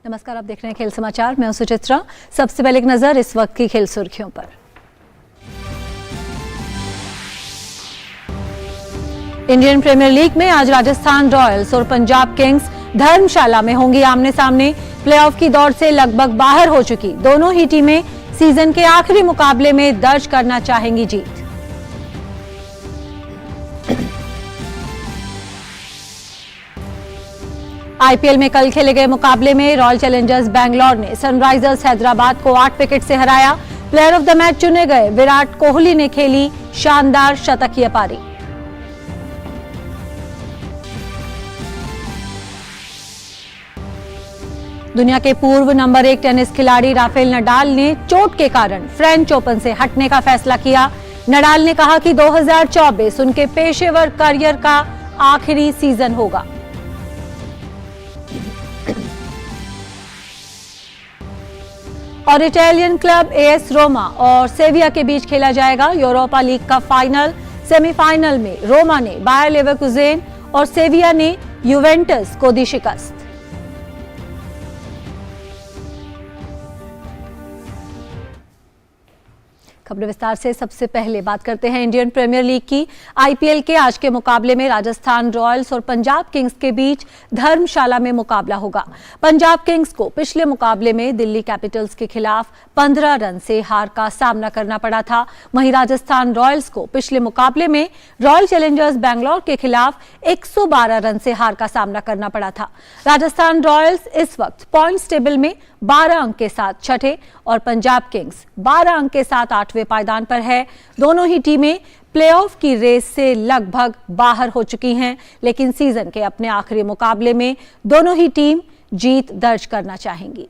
नमस्कार, आप देख रहे हैं खेल समाचार। मैं हूं सुचित्रा। सबसे पहले एक नजर इस वक्त की खेल सुर्खियों पर। इंडियन प्रीमियर लीग में आज राजस्थान रॉयल्स और पंजाब किंग्स धर्मशाला में होंगी आमने सामने। प्लेऑफ की दौड़ से लगभग बाहर हो चुकी दोनों ही टीमें सीजन के आखिरी मुकाबले में दर्ज करना चाहेंगी जीत। आईपीएल में कल खेले गए मुकाबले में रॉयल चैलेंजर्स बैंगलोर ने सनराइजर्स हैदराबाद को 8 विकेट से हराया। प्लेयर ऑफ द मैच चुने गए विराट कोहली ने खेली शानदार शतकीय पारी। दुनिया के पूर्व नंबर 1 टेनिस खिलाड़ी राफेल नडाल ने चोट के कारण फ्रेंच ओपन से हटने का फैसला किया। नडाल ने कहा कि 2024 उनके पेशेवर करियर का आखिरी सीजन होगा। और इटालियन क्लब एएस रोमा और सेविया के बीच खेला जाएगा यूरोपा लीग का फाइनल। सेमीफाइनल में रोमा ने बायर लेवरकुसेन और सेविया ने यूवेंटस को दी शिकस्त। खबर विस्तार से। सबसे पहले बात करते हैं इंडियन प्रीमियर लीग की। आईपीएल के आज के मुकाबले में राजस्थान रॉयल्स और पंजाब किंग्स के बीच धर्मशाला में मुकाबला होगा। पंजाब किंग्स को पिछले मुकाबले में दिल्ली कैपिटल्स के खिलाफ 15 रन से हार का सामना करना पड़ा था। वहीं राजस्थान रॉयल्स को पिछले मुकाबले में रॉयल चैलेंजर्स बैंगलोर के खिलाफ 112 रन से हार का सामना करना पड़ा था। राजस्थान रॉयल्स इस वक्त पॉइंट्स टेबल में 12 अंक के साथ छठे और पंजाब किंग्स 12 अंक के साथ 8वें पायदान पर है। दोनों ही टीमें प्लेऑफ की रेस से लगभग बाहर हो चुकी हैं, लेकिन सीजन के अपने आखिरी मुकाबले में दोनों ही टीम जीत दर्ज करना चाहेंगी।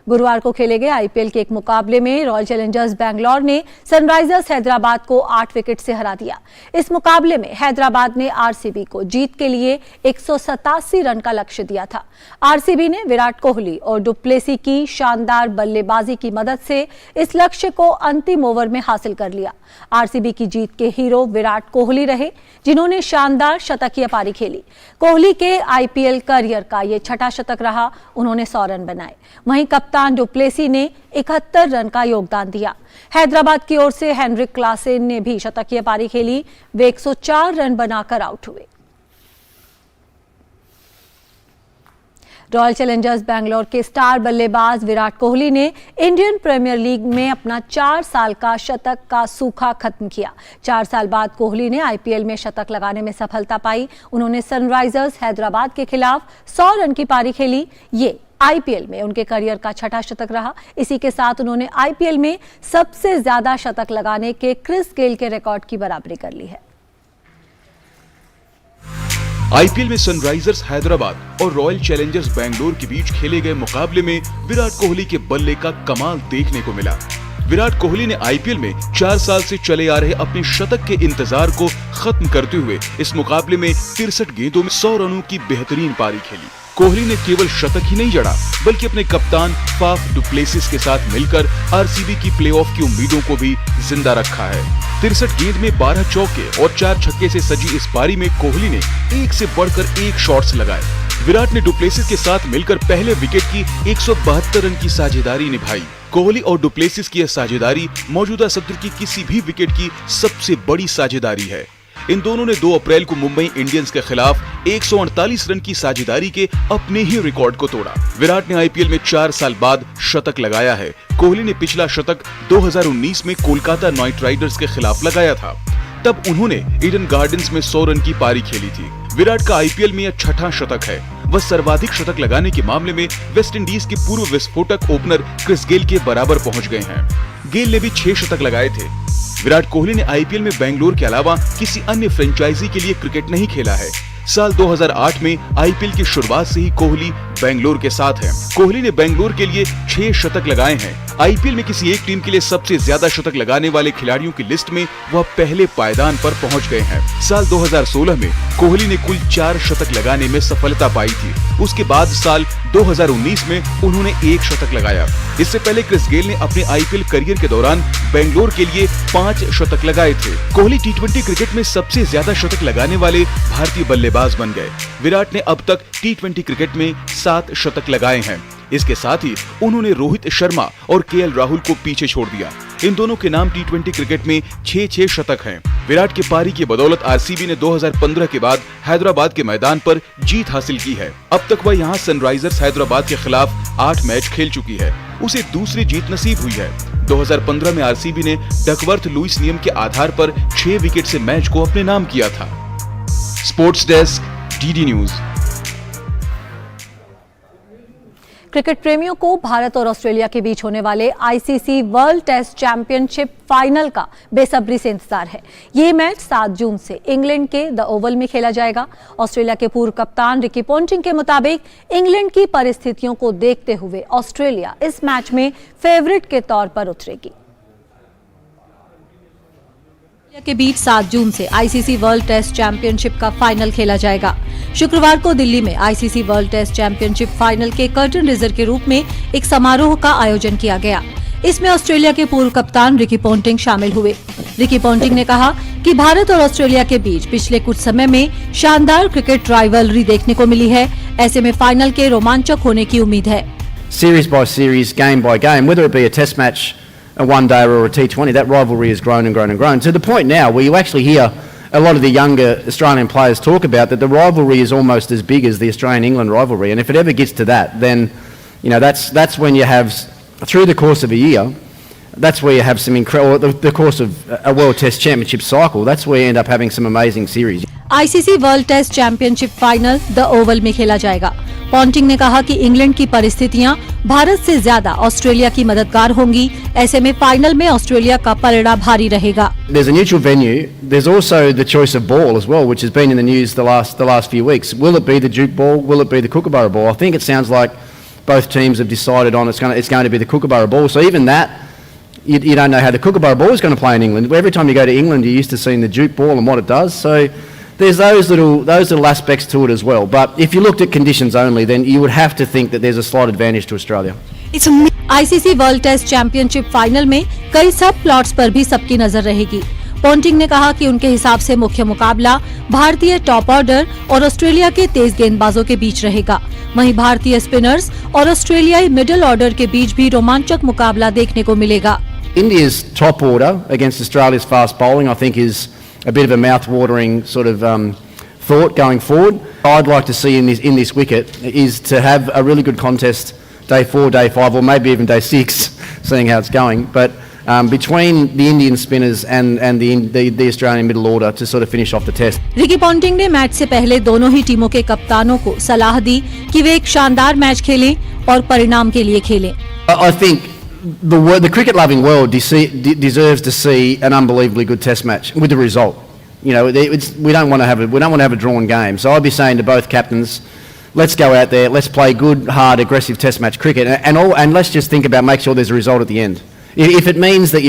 गुरुवार को खेले गए आईपीएल के एक मुकाबले में रॉयल चैलेंजर्स बैंगलोर ने सनराइजर्स हैदराबाद को 8 विकेट से हरा दिया। इस मुकाबले में हैदराबाद ने आरसीबी को जीत के लिए 187 रन का लक्ष्य दिया था। आरसीबी ने विराट कोहली और डुप्लेसी की शानदार बल्लेबाजी की मदद से इस लक्ष्य को अंतिम ओवर में हासिल कर लिया। आरसीबी की जीत के हीरो विराट कोहली रहे, जिन्होंने शानदार शतकीय पारी खेली। कोहली के आईपीएल करियर का यह छठा शतक रहा। उन्होंने 100 रन बनाए। वहीं कप्तान डुप्लेसी ने 71 रन का योगदान दिया। हैदराबाद की ओर से हेनरिक क्लासेन ने भी शतकीय पारी खेली। वे 104 रन बनाकर आउट हुए। रॉयल चैलेंजर्स बैंगलोर के स्टार बल्लेबाज विराट कोहली ने इंडियन प्रीमियर लीग में अपना 4 साल का शतक का सूखा खत्म किया। 4 साल बाद कोहली ने आईपीएल में शतक लगाने में सफलता पाई। उन्होंने सनराइजर्स हैदराबाद के खिलाफ 100 रन की पारी खेली। ये आईपीएल में उनके करियर का छठा शतक रहा। इसी के साथ उन्होंने आईपीएल में सबसे ज्यादा शतक लगाने के क्रिस गेल के रिकॉर्ड की बराबरी कर ली है। आईपीएल में सनराइजर्स हैदराबाद और रॉयल चैलेंजर्स बैंगलोर के बीच खेले गए मुकाबले में विराट कोहली के बल्ले का कमाल देखने को मिला। विराट कोहली ने आईपीएल में 4 साल से चले आ रहे अपने शतक के इंतजार को खत्म करते हुए इस मुकाबले में 63 गेंदों में 100 रनों की बेहतरीन पारी खेली। कोहली ने केवल शतक ही नहीं जड़ा, बल्कि अपने कप्तान फाफ डुप्लेसिस के साथ मिलकर आरसीबी की प्लेऑफ की उम्मीदों को भी जिंदा रखा है। 63 गेंद में 12 चौके और 4 छक्के से सजी इस पारी में कोहली ने एक से बढ़कर एक शॉट्स लगाए। विराट ने डुप्लेसिस के साथ मिलकर पहले विकेट की 172 रन की साझेदारी निभाई। कोहली और डुप्लेसिस की यह साझेदारी मौजूदा सत्र की किसी भी विकेट की सबसे बड़ी साझेदारी है। इन दोनों ने 2 अप्रैल को मुंबई इंडियंस के खिलाफ 148 रन की साझेदारी के अपने ही रिकॉर्ड को तोड़ा। विराट ने आईपीएल में 4 साल बाद शतक लगाया है। कोहली ने पिछला शतक 2019 में कोलकाता नाइट राइडर्स के खिलाफ लगाया था। तब उन्होंने ईडन गार्डन्स में 100 रन की पारी खेली थी। विराट का आईपीएल में यह छठा शतक है। वह सर्वाधिक शतक लगाने के मामले में वेस्टइंडीज के पूर्व विस्फोटक ओपनर क्रिस गेल के बराबर पहुंच गए हैं। गेल ने भी 6 शतक लगाए थे। विराट कोहली ने आईपीएल में बेंगलुरु के अलावा किसी अन्य फ्रेंचाइजी के लिए क्रिकेट नहीं खेला है। साल 2008 में आईपीएल की शुरुआत से ही कोहली बेंगलुरु के साथ है। कोहली ने बेंगलुरु के लिए 6 शतक लगाए हैं। आईपीएल में किसी एक टीम के लिए सबसे ज्यादा शतक लगाने वाले खिलाड़ियों की लिस्ट में वह पहले पायदान पर पहुंच गए हैं। साल 2016 में कोहली ने कुल 4 शतक लगाने में सफलता पाई थी। उसके बाद साल 2019 में उन्होंने 1 शतक लगाया। इससे पहले क्रिस गेल ने अपने आईपीएल करियर करियर के दौरान बेंगलोर के लिए 5 शतक लगाए थे। कोहली टी20 क्रिकेट में सबसे ज्यादा शतक लगाने वाले भारतीय बल्लेबाज बन गए। विराट ने अब तक टी20 क्रिकेट में 7 शतक लगाए हैं। इसके साथ ही उन्होंने रोहित शर्मा और केएल राहुल को पीछे छोड़ दिया। इन दोनों के नाम टी20 क्रिकेट में 6-6 शतक हैं। विराट की पारी की बदौलत आरसीबी ने 2015 के बाद हैदराबाद के मैदान पर जीत हासिल की है। अब तक वह यहां सनराइजर्स हैदराबाद के खिलाफ 8 मैच खेल चुकी है। उसे दूसरी जीत नसीब हुई है। 2015 में आरसीबी ने डकवर्थ लुइस नियम के आधार पर 6 विकेट से मैच को अपने नाम किया था। Sports desk, DD news. Cricket प्रेमियों को भारत और ऑस्ट्रेलिया के बीच होने वाले ICC world test championship final का बेसब्री से इंतजार है। ये मैच 7 जून से इंग्लैंड के द ओवल में खेला जाएगा। ऑस्ट्रेलिया के पूर्व कप्तान रिकी पॉन्टिंग के मुताबिक इंग्लैंड की परिस्थितियों को देखते हुए ऑस्ट्रेलिया इस मैच में फेवरेट के तौर पर उतरेगी। के बीच 7 जून से आईसीसी वर्ल्ड टेस्ट चैंपियनशिप का फाइनल खेला जाएगा। शुक्रवार को दिल्ली में ICC world test championship final के कर्टन रेजर के रूप में एक समारोह का आयोजन किया गया। इसमें ऑस्ट्रेलिया के पूर्व कप्तान रिकी पॉन्टिंग शामिल हुए। रिकी पॉन्टिंग ने कहा कि भारत और ऑस्ट्रेलिया के बीच पिछले कुछ समय में शानदार क्रिकेट राइवलरी देखने को मिली है। ऐसे में फाइनल के रोमांचक होने की उम्मीद है। Series by series, game by game, whether it be a test match, a one-day or a T20, that rivalry has grown and grown and grown to the point now where you actually hear a lot of the younger Australian players talk about that the rivalry is almost as big as the Australian-England rivalry, and if it ever gets to that, then that's when you have, through the course of a year, that's where you have some incredible, the course of a World Test Championship cycle, that's where you end up having some amazing series. ICC world test championship final the Oval में खेला जाएगा। Ponting ने कहा कि England की परिस्थितियां भारत से ज्यादा ऑस्ट्रेलिया की मददगार होंगी। ऐसे में फाइनल में ऑस्ट्रेलिया का पलड़ा भारी रहेगा। There's a neutral venue. There's also the choice of ball as well, which has been in the news the last few weeks. Will it be the Duke ball? Will it be the Kookaburra ball? I think it sounds like both teams have decided on it's going to be the Kookaburra ball. So even that, you don't know how the Kookaburra ball is going to play in England. Every time you go to England, you're used to seeing the Duke ball and what it does. So there's those little aspects to it as well. But if you looked at conditions only, then you would have to think that there's a slight advantage to Australia. ICC world test championship final में कई सब plots पर भी सबकी नजर रहेगी। Ponting ने कहा कि उनके हिसाब से मुख्य मुकाबला भारतीय टॉप ऑर्डर और ऑस्ट्रेलिया के तेज गेंदबाजों के बीच रहेगा। वहीं भारतीय स्पिनर्स और ऑस्ट्रेलियाई मिडिल ऑर्डर के बीच भी रोमांचक मुकाबला देखने को मिलेगा। India's top order against Australia's fast bowling, I think, is a bit of a mouth-watering sort of thought going forward. I'd like to see in this wicket is to have a really good contest day 4, day 5, or maybe even day 6, seeing how it's going. But between the Indian spinners and the Australian middle order to sort of finish off the test. Ricky Ponting ने match से पहले दोनों ही टीमों के कप्तानों को सलाह दी कि वे एक शानदार मैच खेलें और परिणाम के लिए खेलें। I think the cricket-loving world deserves to see an unbelievably good Test match with the result. We don't want to have a drawn game. So I'd be saying to both captains, let's go out there, let's play good, hard, aggressive Test match cricket, and let's just think about make sure there's a result at the end. If it means that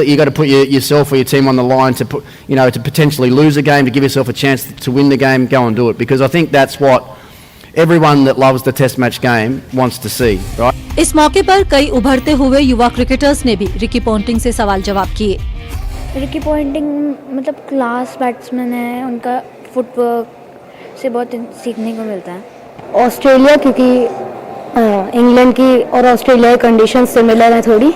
you got to put yourself or your team on the line to potentially lose a game, to give yourself a chance to win the game, go and do it, because I think that's what everyone that loves the Test match game wants to see, right? इस मौके पर कई उभरते हुए युवा cricketers ने भी Ricky Ponting से सवाल जवाब किए। रिकी पॉन्टिंग मतलब क्लास बैट्समैन है, उनका फुटवर्क से बहुत सीखने को मिलता है। ऑस्ट्रेलिया क्योंकि इंग्लैंड की और ऑस्ट्रेलिया की कंडीशन सिमिलर है थोड़ी,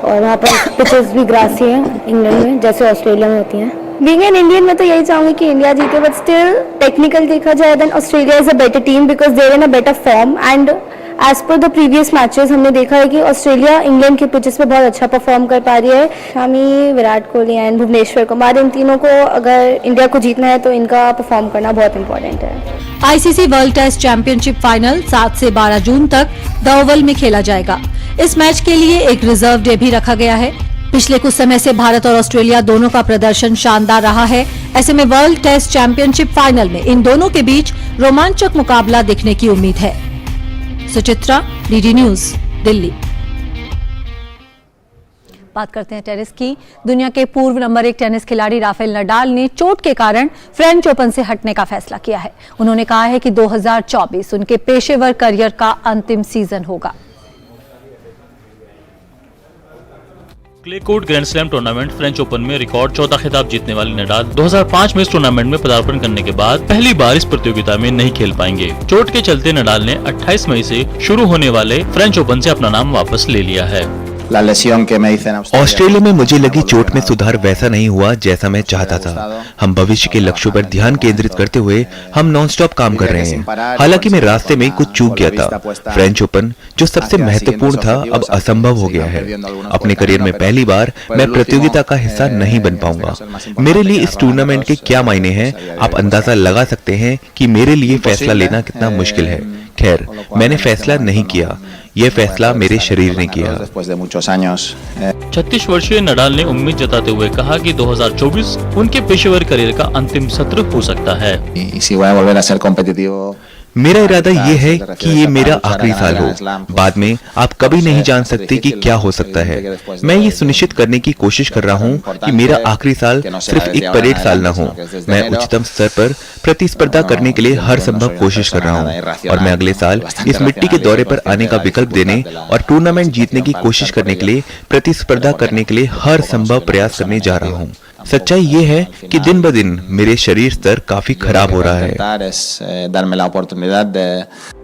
और वहाँ पर पिचेस भी ग्रासी हैं इंग्लैंड में जैसे ऑस्ट्रेलिया में होती हैं। बीइंग एन इंडियन मैं तो यही चाहूँगी कि इंडिया जीते, बट स्टिल टेक्निकल देखा जाए then Australia is a better team because they are in a better form and as per the previous matches हमने देखा है कि ऑस्ट्रेलिया इंग्लैंड के पिचेस पे बहुत अच्छा परफॉर्म कर पा रही है। शमी, विराट कोहली एंड भुवनेश्वर कुमार, इन तीनों को अगर इंडिया को जीतना है तो इनका परफॉर्म करना बहुत इंपॉर्टेंट है। ICC world test championship final 7 से 12 जून तक द ओवल में खेला जाएगा। इस मैच के लिए एक रिजर्व डे भी रखा गया है। पिछले कुछ समय से भारत और ऑस्ट्रेलिया दोनों का प्रदर्शन शानदार रहा है। ऐसे में वर्ल्ड टेस्ट चैंपियनशिप फाइनल में इन दोनों के बीच रोमांचक मुकाबला देखने की उम्मीद है। Suchitra, DD news, Delhi. बात करते हैं टेनिस की। दुनिया के पूर्व नंबर 1 टेनिस खिलाड़ी राफेल नडाल ने चोट के कारण फ्रेंच ओपन से हटने का फैसला किया है। उन्होंने कहा है कि 2024 उनके पेशेवर करियर का अंतिम सीजन होगा। Clay court grand slam tournament French open में रिकॉर्ड 14 खिताब जीतने वाले नडाल 2005 में इस टूर्नामेंट में पदार्पण करने के बाद पहली बार इस प्रतियोगिता में नहीं खेल पाएंगे। चोट के चलते नडाल ने 28 मई से शुरू होने वाले फ्रेंच ओपन से अपना नाम वापस ले लिया है। ऑस्ट्रेलिया में मुझे लगी चोट में सुधार वैसा नहीं हुआ जैसा मैं चाहता था। हम भविष्य के लक्ष्यों पर ध्यान केंद्रित करते हुए हम नॉनस्टॉप काम कर रहे हैं। हालांकि मैं रास्ते में कुछ चूक गया था। फ्रेंच ओपन जो सबसे महत्वपूर्ण था अब असंभव हो गया है। अपने करियर में पहली बार मैं प्रतियोगिता का हिस्सा नहीं बन पाऊंगा। मेरे लिए इस टूर्नामेंट के क्या मायने हैं आप अंदाजा लगा सकते हैं कि मेरे लिए फैसला लेना कितना मुश्किल है। खैर, मैंने फैसला नहीं किया, यह फैसला मेरे शरीर ने किया। 36 वर्षीय नडाल ने उम्मीद जताते हुए कहा कि 2024 उनके पेशेवर करियर का अंतिम सत्र हो सकता है। मेरा इरादा ये है कि ये मेरा आखिरी साल हो। बाद में आप कभी नहीं जान सकते कि क्या हो सकता है। मैं ये सुनिश्चित करने की कोशिश कर रहा हूँ कि मेरा आखिरी साल सिर्फ एक परेड साल न हो। मैं उच्चतम स्तर पर प्रतिस्पर्धा करने के लिए हर संभव कोशिश कर रहा हूँ और मैं अगले साल इस मिट्टी के दौरे पर आने का विकल्प देने और टूर्नामेंट जीतने की कोशिश करने के लिए प्रतिस्पर्धा करने के लिए हर संभव प्रयास करने जा रहा हूँ। सच्चाई ये है कि दिन ब दिन मेरे शरीर स्तर काफी खराब हो रहा है।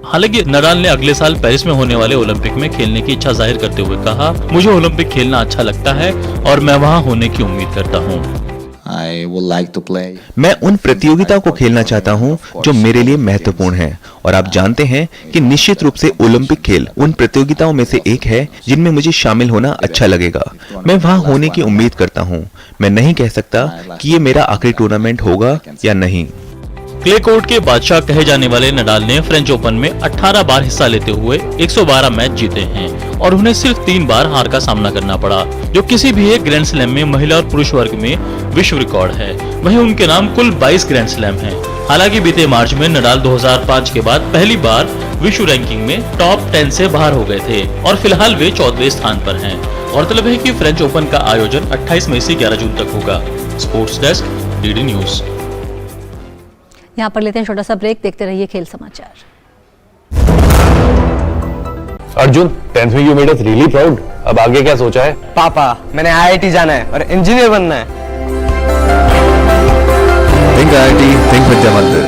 हालांकि नडाल ने अगले साल पेरिस में होने वाले ओलंपिक में खेलने की इच्छा जाहिर करते हुए कहा, मुझे ओलंपिक खेलना अच्छा लगता है और मैं वहां होने की उम्मीद करता हूं। मैं उन प्रतियोगिताओं को खेलना चाहता हूं जो मेरे लिए महत्वपूर्ण हैं और आप जानते हैं कि निश्चित रूप से ओलंपिक खेल उन प्रतियोगिताओं में से एक है जिनमें मुझे शामिल होना अच्छा लगेगा। मैं वहां होने की उम्मीद करता हूं। मैं नहीं कह सकता कि ये मेरा आखिरी टूर्नामेंट होगा या नहीं। क्ले कोर्ट के बादशाह कहे जाने वाले नडाल ने फ्रेंच ओपन में 18 बार हिस्सा लेते हुए 112 मैच जीते हैं और उन्हें सिर्फ 3 बार हार का सामना करना पड़ा, जो किसी भी एक ग्रैंड स्लैम में महिला और पुरुष वर्ग में विश्व रिकॉर्ड है। वहीं उनके नाम कुल 22 ग्रैंड स्लैम हैं। हालांकि बीते मार्च में नडाल 2005 के बाद पहली बार विश्व रैंकिंग में टॉप 10 से बाहर हो गए थे और फिलहाल वे 14वें स्थान पर हैं। गौरतलब है कि फ्रेंच ओपन का आयोजन 28 मई से 11 जून तक होगा। Sports desk, DD news. यहाँ पर लेते हैं छोटा सा ब्रेक, देखते रहिए खेल समाचार। अर्जुन, 10th में you made us really proud. अब आगे क्या सोचा है? पापा, मैंने IIT जाना है और इंजीनियर बनना है। थिंक IIT, थिंक विद्या मंदिर।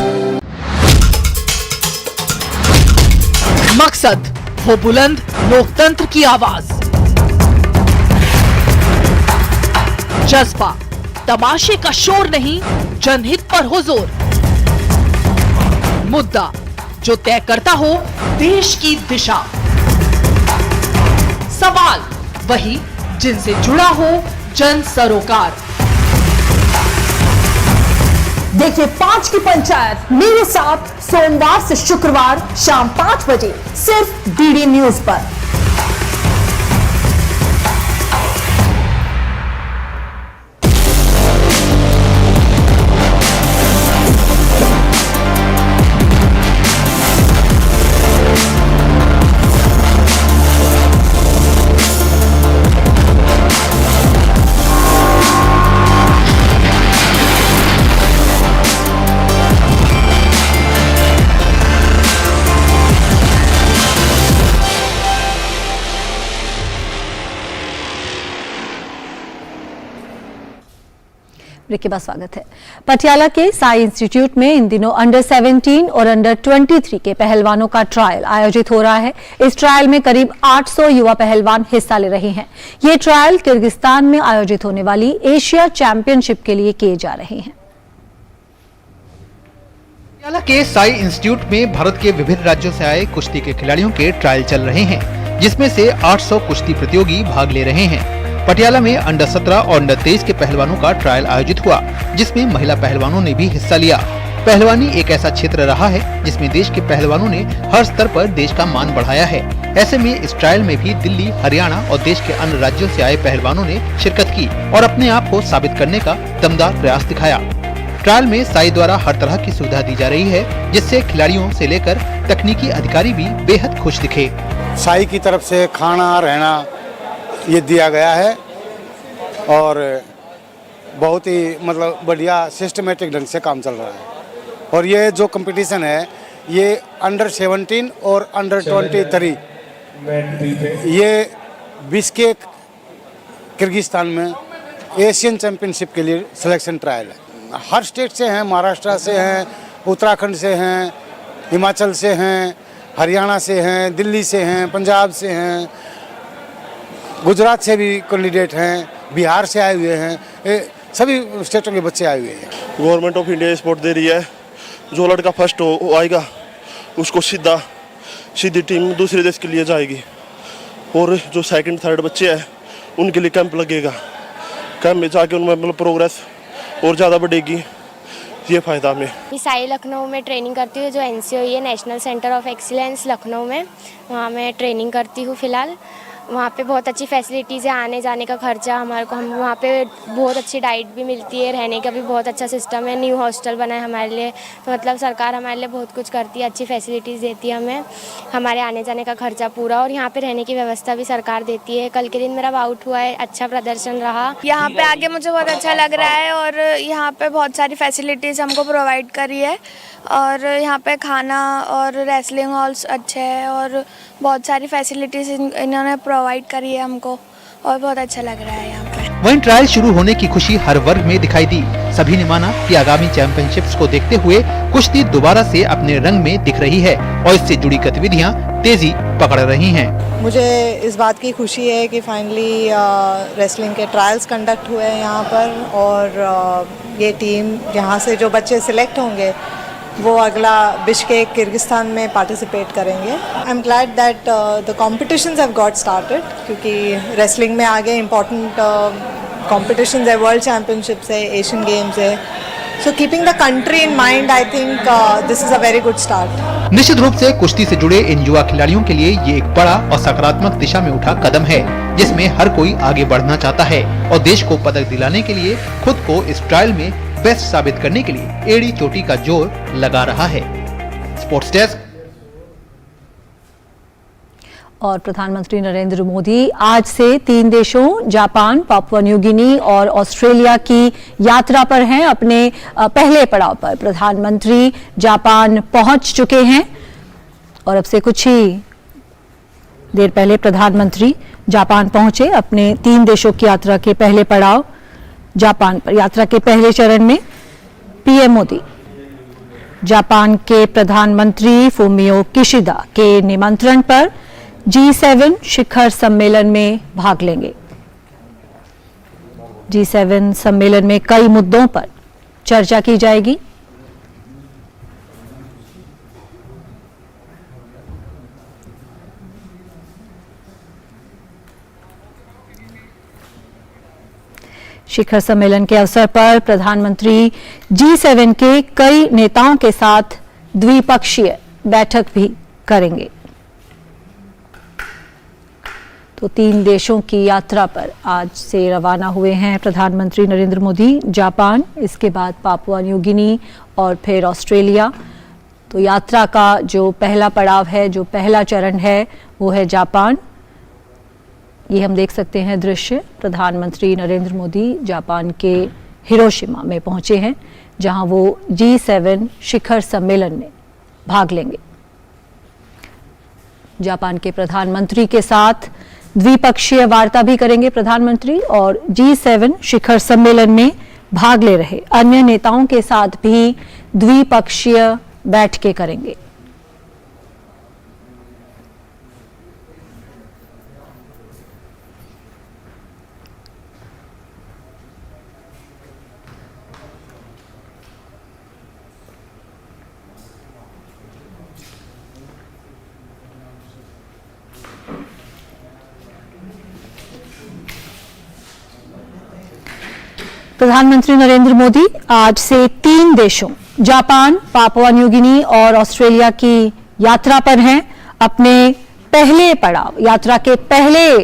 मकसद हो बुलंद लोकतंत्र की आवाज, जज्बा तमाशे का शोर नहीं, जनहित पर हो जोर, मुद्दा जो तय करता हो देश की दिशा, सवाल वही जिनसे जुड़ा हो जन सरोकार। देखिए 5 की पंचायत मेरे साथ सोमवार से शुक्रवार शाम 5 बजे सिर्फ डीडी न्यूज पर। ब्रेक के बाद स्वागत है। पटियाला के साई इंस्टीट्यूट में इन दिनों अंडर 17 और अंडर 23 के पहलवानों का ट्रायल आयोजित हो रहा है। इस ट्रायल में करीब 800 युवा पहलवान हिस्सा ले रहे हैं। ये ट्रायल किर्गिस्तान में आयोजित होने वाली एशिया चैंपियनशिप के लिए किए जा रहे हैं। पटियाला के साई इंस्टीट्यूट में भारत के विभिन्न राज्यों से आए कुश्ती के खिलाड़ियों के ट्रायल चल रहे हैं, जिसमें से 800 कुश्ती प्रतियोगी भाग ले रहे हैं। पटियाला में अंडर 17 और अंडर 23 के पहलवानों का ट्रायल आयोजित हुआ, जिसमें महिला पहलवानों ने भी हिस्सा लिया। पहलवानी एक ऐसा क्षेत्र रहा है जिसमें देश के पहलवानों ने हर स्तर पर देश का मान बढ़ाया है। ऐसे में इस ट्रायल में भी दिल्ली, हरियाणा और देश के अन्य राज्यों से आए पहलवानों ने शिरकत की और अपने आप को साबित करने का दमदार प्रयास दिखाया। ट्रायल में साई द्वारा हर तरह की सुविधा दी जा रही है, जिससे खिलाड़ियों से लेकर तकनीकी अधिकारी भी बेहद खुश दिखे। साई की तरफ से खाना रहना ये दिया गया है और बहुत ही मतलब बढ़िया सिस्टमेटिक ढंग से काम चल रहा है। और ये जो कंपटीशन है ये अंडर 17 और अंडर 23 ये बिश्केक किर्गिस्तान में एशियन चैम्पियनशिप के लिए सिलेक्शन ट्रायल है। हर स्टेट से हैं, महाराष्ट्र से हैं, उत्तराखंड से हैं, हिमाचल से हैं, हरियाणा से हैं, दिल्ली से हैं, पंजाब से हैं, गुजरात से भी कैंडिडेट हैं, बिहार से आए हुए हैं, सभी स्टेटों के बच्चे आए हुए हैं। गवर्नमेंट ऑफ इंडिया स्पोर्ट दे रही है, जो लड़का फर्स्ट हो आएगा उसको सीधी टीम दूसरे देश के लिए जाएगी, और जो सेकंड थर्ड बच्चे हैं उनके लिए कैंप लगेगा। कैंप में जाके उनमें मतलब प्रोग्रेस और ज़्यादा बढ़ेगी, ये फ़ायदा में। साई लखनऊ में ट्रेनिंग करती हूँ, जो NCOE है, national centre of excellence Lucknow में, वहाँ मैं ट्रेनिंग करती हूँ फ़िलहाल। वहाँ पे बहुत अच्छी फैसिलिटीज़ है, आने जाने का खर्चा हमारे को, हम वहाँ पे बहुत अच्छी डाइट भी मिलती है, रहने का भी बहुत अच्छा सिस्टम है, न्यू हॉस्टल बना है हमारे लिए, तो मतलब सरकार हमारे लिए बहुत कुछ करती है, अच्छी फैसिलिटीज़ देती है हमें, हमारे आने जाने का खर्चा पूरा, और यहाँ पे रहने की व्यवस्था भी सरकार देती है। कल के दिन मेरा आउट हुआ है, अच्छा प्रदर्शन रहा। यहाँ पे आके मुझे बहुत अच्छा लग रहा है, और यहाँ पे बहुत सारी फैसिलिटीज़ हमको प्रोवाइड करी है, और यहाँ पे खाना और रेसलिंग हॉल्स अच्छे हैं, और बहुत सारी फैसिलिटीज़ इन्होंने प्रोवाइड करी है हमको, और बहुत अच्छा लग रहा है यहाँ पे। वहीं ट्रायल शुरू होने की खुशी हर वर्ग में दिखाई दी। सभी ने माना कि आगामी चैंपियनशिप्स को देखते हुए कुश्ती दोबारा से अपने रंग में दिख रही है, और इससे जुड़ी गतिविधियां तेजी पकड़ रही हैं। मुझे इस बात की खुशी है कि फाइनली रेसलिंग के ट्रायल्स कंडक्ट हुए हैं यहाँ पर, और ये टीम यहाँ से जो बच्चे सिलेक्ट होंगे वो अगला बिश्केक किर्गिस्तान में पार्टिसिपेट करेंगे। I am glad that the competitions have got started, क्योंकि रेसलिंग में आगे इम्पॉर्टेंट कॉम्पिटिशन्स है, वर्ल्ड चैम्पियनशिप्स है, एशियन गेम्स है, so keeping the country in mind, I think this is a very good start. निश्चित रूप से कुश्ती से जुड़े इन युवा खिलाड़ियों के लिए ये एक बड़ा और सकारात्मक दिशा में उठा कदम है, जिसमें हर कोई आगे बढ़ना चाहता है और देश को पदक दिलाने के लिए खुद को इस ट्रायल में बेस्ट साबित करने के लिए एड़ी चोटी का जोर लगा रहा है। Sports desk. और प्रधानमंत्री नरेंद्र मोदी आज से 3 देशों जापान, पापुआ न्यू गिनी और ऑस्ट्रेलिया की यात्रा पर हैं। अपने पहले पड़ाव पर प्रधानमंत्री जापान पहुंच चुके हैं, और अब से कुछ ही देर पहले प्रधानमंत्री जापान पहुंचे। अपने 3 देशों की यात्रा के पहले पड़ाव जापान पर। यात्रा के पहले चरण में पीएम मोदी जापान के प्रधानमंत्री फुमियो किशिदा के निमंत्रण पर G7 शिखर सम्मेलन में भाग लेंगे। G7 सम्मेलन में कई मुद्दों पर चर्चा की जाएगी। शिखर सम्मेलन के अवसर पर प्रधानमंत्री G7 के कई नेताओं के साथ द्विपक्षीय बैठक भी करेंगे। तो 3 देशों की यात्रा पर आज से रवाना हुए हैं प्रधानमंत्री नरेंद्र मोदी जापान, इसके बाद पापुआ न्यू गिनी और फिर ऑस्ट्रेलिया। तो यात्रा का जो पहला पड़ाव है, जो पहला चरण है, वो है जापान। ये हम देख सकते हैं दृश्य, प्रधानमंत्री नरेंद्र मोदी जापान के हिरोशिमा में पहुंचे हैं, जहां वो G7 शिखर सम्मेलन में भाग लेंगे। जापान के प्रधानमंत्री के साथ द्विपक्षीय वार्ता भी करेंगे प्रधानमंत्री, और G7 शिखर सम्मेलन में भाग ले रहे अन्य नेताओं के साथ भी द्विपक्षीय बैठकें करेंगे। प्रधानमंत्री नरेंद्र मोदी आज से 3 देशों जापान, पापुआ न्यू गिनी और ऑस्ट्रेलिया की यात्रा पर हैं। अपने पहले पड़ाव, यात्रा के पहले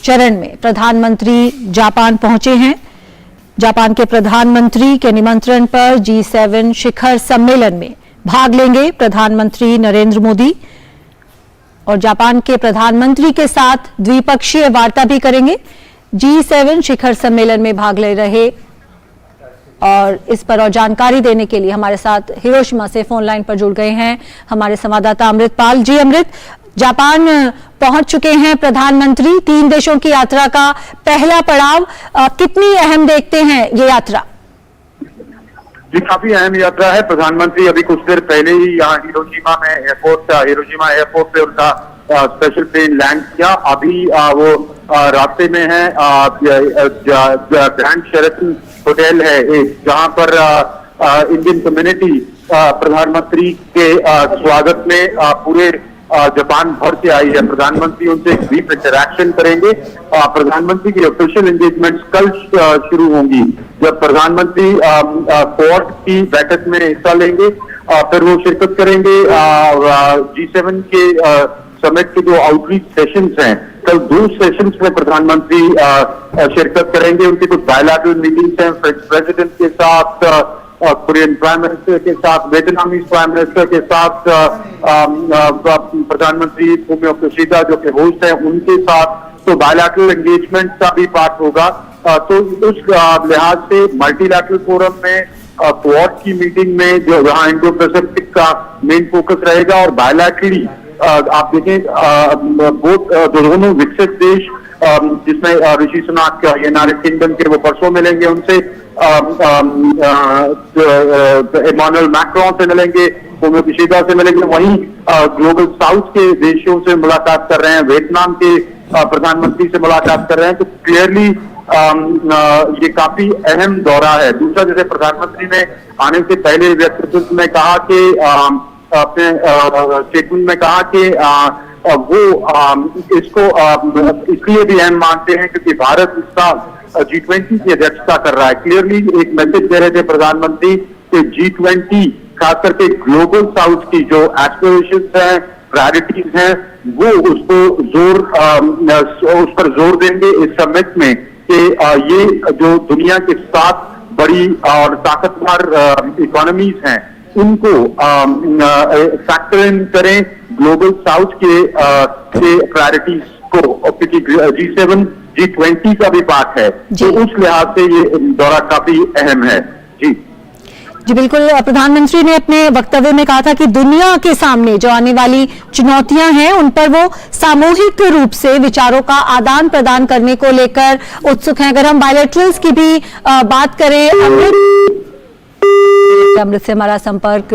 चरण में प्रधानमंत्री जापान पहुंचे हैं। जापान के प्रधानमंत्री के निमंत्रण पर G7 शिखर सम्मेलन में भाग लेंगे प्रधानमंत्री नरेंद्र मोदी, और जापान के प्रधानमंत्री के साथ द्विपक्षीय वार्ता भी करेंगे। G7 शिखर सम्मेलन में भाग ले रहे, और इस पर और जानकारी देने के लिए हमारे साथ हिरोशिमा से फोन लाइन पर जुड़ गए हैं हमारे संवाददाता अमृतपाल जी। अमृत, जापान पहुंच चुके हैं प्रधानमंत्री। 3 देशों की यात्रा का पहला पड़ाव, कितनी अहम देखते हैं ये यात्रा? जी, काफी अहम यात्रा है। प्रधानमंत्री अभी कुछ देर पहले ही यहाँ हिरोशिमा एयरपोर्ट पे उनका स्पेशल प्लेन लैंड किया। अभी वो रास्ते में है ग्रैंड शेराटन होटल है एक, जहाँ पर इंडियन कम्युनिटी प्रधानमंत्री के स्वागत में पूरे जापान भर से आई है। प्रधानमंत्री उनसे ब्रीफ इंटरैक्शन करेंगे। प्रधानमंत्री की ऑफिशियल एंगेजमेंट्स कल शुरू होंगी, जब प्रधानमंत्री कोर्ट की बैठक में हिस्सा लेंगे। फिर वो शिरकत करेंगे G7 के समिट के जो आउटरीच सेशंस हैं। कल 2 सेशंस में प्रधानमंत्री शिरकत करेंगे। उनकी कुछ बायलैटरल मीटिंग्स हैं फ्रेंच प्रेसिडेंट के साथ, कोरियन प्राइम मिनिस्टर के साथ, वियतनामीज प्राइम मिनिस्टर के साथ, प्रधानमंत्री फूमियो किशिदा जो कि होस्ट हैं उनके साथ। तो बायलैटरल एंगेजमेंट का भी पार्ट होगा। तो उस लिहाज से मल्टीलैटरल फोरम में क्वाड की मीटिंग में जो वहाँ इंडो पैसिफिक का मेन फोकस रहेगा, और बायलैटरली आप देखें दोनों विकसित देश जिसमें ऋषि सुनाक यूनाइटेड किंगडम के वो परसों मिलेंगे, उनसे इमानुएल मैक्रोन से मिलेंगे, फूमियो किशिदा से मिलेंगे। वहीं ग्लोबल साउथ के देशों से मुलाकात कर रहे हैं, वियतनाम के प्रधानमंत्री से मुलाकात कर रहे हैं। तो क्लियरली ये काफी अहम दौरा है। दूसरा, जैसे प्रधानमंत्री ने आने से पहले व्यक्तित्व में कहा कि अपने स्टेटमेंट में कहा कि वो इसको इसलिए भी अहम मानते हैं क्योंकि भारत इस साल G20 की अध्यक्षता कर रहा है। क्लियरली एक मैसेज दे रहे थे प्रधानमंत्री कि G20 खास करके ग्लोबल साउथ की जो एस्पिरेशंस हैं, प्रायोरिटीज हैं, वो उस पर जोर देंगे इस समिट में कि ये जो दुनिया के 7 बड़ी और ताकतवर इकोनॉमीज हैं उनको फैक्टर इन करें ग्लोबल साउथ के प्रायोरिटीज को, क्योंकि G7 G20 का भी पार्ट है। तो उस लिहाज से ये दौरा काफी अहम है। जी बिल्कुल। प्रधानमंत्री ने अपने वक्तव्य में कहा था कि दुनिया के सामने जो आने वाली चुनौतियां हैं उन पर वो सामूहिक रूप से विचारों का आदान प्रदान करने को लेकर उत्सुक हैं। अगर हम बायलैटरल्स की भी बात करें, अमृत से हमारा संपर्क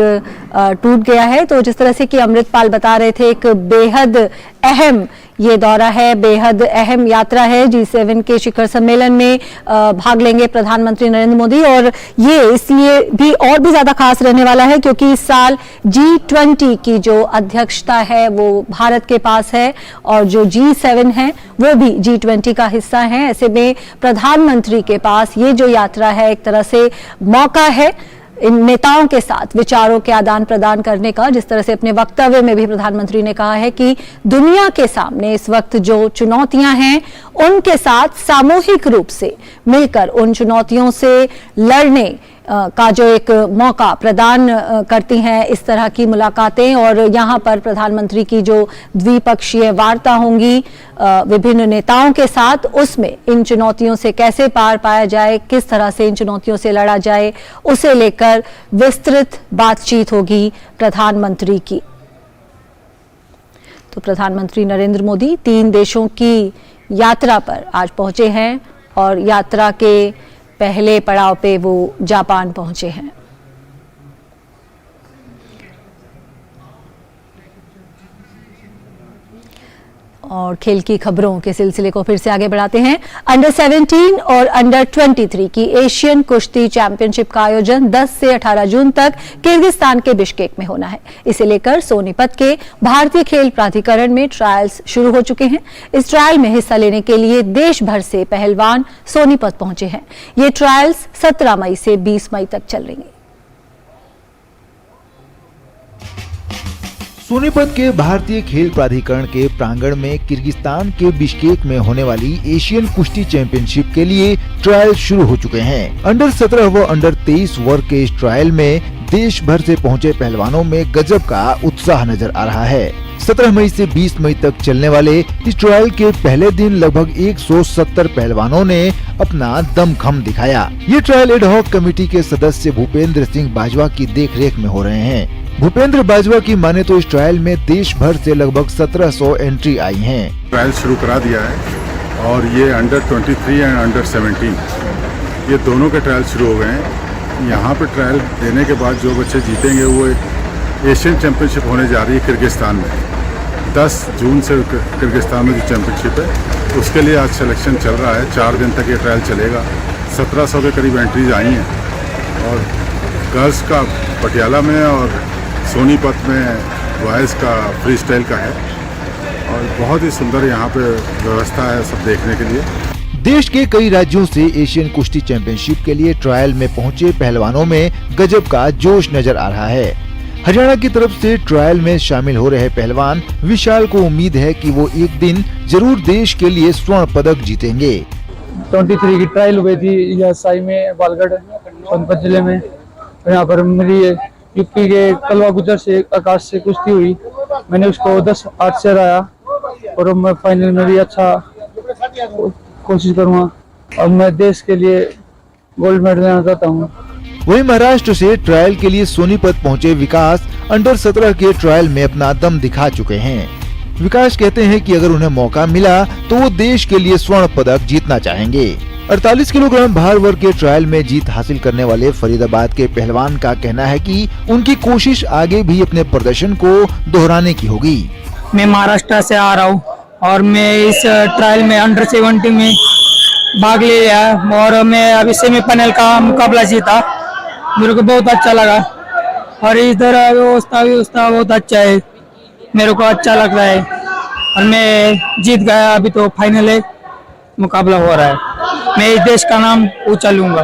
टूट गया है। तो जिस तरह से कि अमृतपाल बता रहे थे, एक बेहद अहम ये दौरा है, बेहद अहम यात्रा है। G7 के शिखर सम्मेलन में भाग लेंगे प्रधानमंत्री नरेंद्र मोदी, और ये इसलिए भी और भी ज्यादा खास रहने वाला है क्योंकि इस साल G20 की जो अध्यक्षता है वो भारत के पास है, और जो G7 है वो भी G20 का हिस्सा है। ऐसे में प्रधानमंत्री के पास ये जो यात्रा है एक तरह से मौका है इन नेताओं के साथ विचारों के आदान प्रदान करने का। जिस तरह से अपने वक्तव्य में भी प्रधानमंत्री ने कहा है कि दुनिया के सामने इस वक्त जो चुनौतियां हैं उनके साथ सामूहिक रूप से मिलकर उन चुनौतियों से लड़ने का जो एक मौका प्रदान करती हैं इस तरह की मुलाकातें। और यहाँ पर प्रधानमंत्री की जो द्विपक्षीय वार्ता होंगी विभिन्न नेताओं के साथ, उसमें इन चुनौतियों से कैसे पार पाया जाए, किस तरह से इन चुनौतियों से लड़ा जाए, उसे लेकर विस्तृत बातचीत होगी प्रधानमंत्री की। तो प्रधानमंत्री नरेंद्र मोदी 3 देशों की यात्रा पर आज पहुंचे हैं, और यात्रा के पहले पड़ाव पे वो जापान पहुंचे हैं। और खेल की खबरों के सिलसिले को फिर से आगे बढ़ाते हैं। अंडर 17 और अंडर 23 की एशियन कुश्ती चैंपियनशिप का आयोजन 10 से 18 जून तक किर्गिस्तान के बिश्केक में होना है। इसे लेकर सोनीपत के भारतीय खेल प्राधिकरण में ट्रायल्स शुरू हो चुके हैं। इस ट्रायल में हिस्सा लेने के लिए देश भर से पहलवान सोनीपत पहुंचे हैं। ये ट्रायल्स 17 मई से 20 मई तक चलेंगे। सोनीपत के भारतीय खेल प्राधिकरण के प्रांगण में किर्गिस्तान के बिश्केक में होने वाली एशियन कुश्ती चैंपियनशिप के लिए ट्रायल शुरू हो चुके हैं। अंडर 17 व अंडर 23 वर्ग के इस ट्रायल में देश भर से पहुंचे पहलवानों में गजब का उत्साह नजर आ रहा है। 17 मई से 20 मई तक चलने वाले इस ट्रायल के पहले दिन लगभग 170 पहलवानों ने अपना दमखम दिखाया। ये ट्रायल एड हॉक कमेटी के सदस्य भूपेंद्र सिंह बाजवा की देखरेख में हो रहे हैं। भूपेंद्र बाजवा की माने तो इस ट्रायल में देश भर से लगभग 1700 एंट्री आई हैं। ट्रायल शुरू करा दिया है और ये अंडर 23 एंड अंडर 17 ये दोनों के ट्रायल शुरू हो गए हैं। यहाँ पे ट्रायल देने के बाद जो बच्चे जीतेंगे वो एशियन चैम्पियनशिप होने जा रही है किर्गिस्तान में। 10 जून से किर्गिस्तान में जो चैम्पियनशिप है उसके लिए आज सिलेक्शन चल रहा है। 4 दिन तक ये ट्रायल चलेगा। 1700 के करीब एंट्रीज आई हैं और गर्ल्स का पटियाला में और सोनीपत में बॉयज़ का फ्री स्टाइल का है और बहुत ही सुंदर यहाँ पे व्यवस्था है सब देखने के लिए। देश के कई राज्यों से एशियन कुश्ती चैंपियनशिप के लिए ट्रायल में पहुंचे पहलवानों में गजब का जोश नजर आ रहा है। हरियाणा की तरफ से ट्रायल में शामिल हो रहे पहलवान विशाल को उम्मीद है कि वो एक दिन जरूर देश के लिए स्वर्ण पदक जीतेंगे। 23 की ट्रायल हुई थी साई में, बालगढ़ सोनभद्र जिले में। यहाँ पर मेरी यूपी के कलवा गुजर से आकाश से कुश्ती हुई। मैंने उसको 10-8 से हराया और मैं फाइनल में भी अच्छा कोशिश करूँगा और मैं देश के लिए गोल्ड मेडल लेना चाहता हूँ। वहीं महाराष्ट्र से ट्रायल के लिए सोनीपत पहुंचे विकास अंडर 17 के ट्रायल में अपना दम दिखा चुके हैं। विकास कहते हैं कि अगर उन्हें मौका मिला तो वो देश के लिए स्वर्ण पदक जीतना चाहेंगे। 48 किलोग्राम भार वर्ग के ट्रायल में जीत हासिल करने वाले फरीदाबाद के पहलवान का कहना है कि उनकी कोशिश आगे भी अपने प्रदर्शन को दोहराने की होगी। मैं महाराष्ट्र से आ रहा हूँ और मैं इस ट्रायल में अंडर 17 में भाग ले लिया और मैं अभी सेमीफाइनल का मुकाबला जीता। मेरे को बहुत अच्छा लगा और इधर व्यवस्था बहुत अच्छा है, मेरे को अच्छा लग रहा है और मैं जीत गया। अभी तो फाइनल है, मुकाबला हो रहा है। मैं इस देश का नाम ऊंचा लूंगा।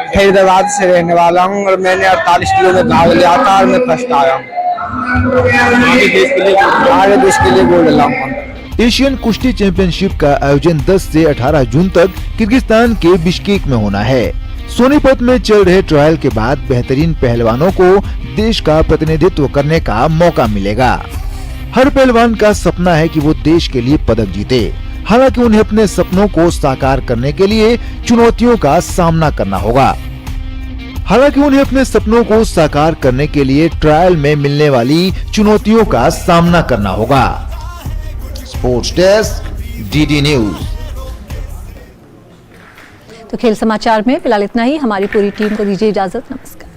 फरीदाबाद से रहने वाला हूँ और मैंने 48 किलो में भाग लिया था और मैं फर्स्ट आया हूँ। आगे देश के लिए गोल्ड लाऊंगा। एशियन कुश्ती चैंपियनशिप का आयोजन 10 से 18 जून तक किर्गिस्तान के बिश्केक में होना है। सोनीपत में चल रहे ट्रायल के बाद बेहतरीन पहलवानों को देश का प्रतिनिधित्व करने का मौका मिलेगा। हर पहलवान का सपना है कि वो देश के लिए पदक जीते। हालांकि उन्हें अपने सपनों को साकार करने के लिए चुनौतियों का सामना करना होगा। ट्रायल में मिलने वाली चुनौतियों का सामना करना होगा। Sports desk, DD news. तो खेल समाचार में फिलहाल इतना ही। हमारी पूरी टीम को दीजिए इजाजत। नमस्कार।